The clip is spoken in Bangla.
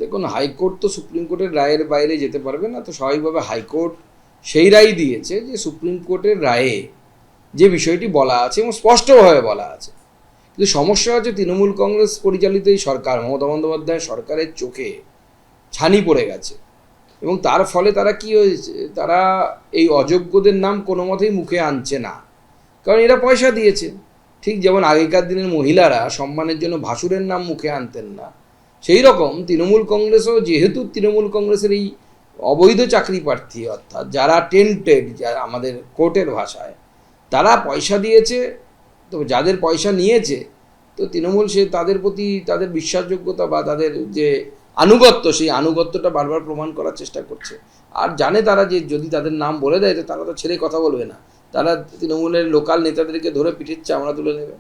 দেখুন, হাইকোর্ট তো সুপ্রিম কোর্টের রায়ের বাইরে যেতে পারবে না। তো স্বাভাবিকভাবে হাইকোর্ট সেই রায় দিয়েছে যে সুপ্রিম কোর্টের রায়ে যে বিষয়টি বলা আছে এবং স্পষ্টভাবে বলা আছে। কিন্তু সমস্যা হচ্ছে তৃণমূল কংগ্রেস পরিচালিত এই সরকার, মমতা বন্দ্যোপাধ্যায় সরকারের চোখে ছানি পড়ে গেছে এবং তার ফলে তারা কি হয়েছে, তারা এই অযোগ্যদের নাম কোনো মতেই মুখে আনছে না, কারণ এরা পয়সা দিয়েছে। ঠিক যেমন আগেকার দিনের মহিলারা সম্মানের জন্য ভাসুরের নাম মুখে আনতেন না, সেই রকম তৃণমূল কংগ্রেসও, যেহেতু তৃণমূল কংগ্রেসের এই অবৈধ চাকরি প্রার্থী, অর্থাৎ যারা টেন্টেড, যারা আমাদের কোর্টের ভাষায়, তারা পয়সা দিয়েছে, তো যাদের পয়সা নিয়েছে, তো তৃণমূল সে তাদের প্রতি তাদের বিশ্বাসযোগ্যতা বা তাদের যে আনুগত্য, সেই আনুগত্যটা বারবার প্রমাণ করার চেষ্টা করছে। আর জানে তারা যে যদি তাদের নাম বলে দেয় তো তারা তো ছেড়ে কথা বলবে না, তারা তৃণমূলের লোকাল নেতাদেরকে ধরে পিঠের চামড়া তুলে নেবে।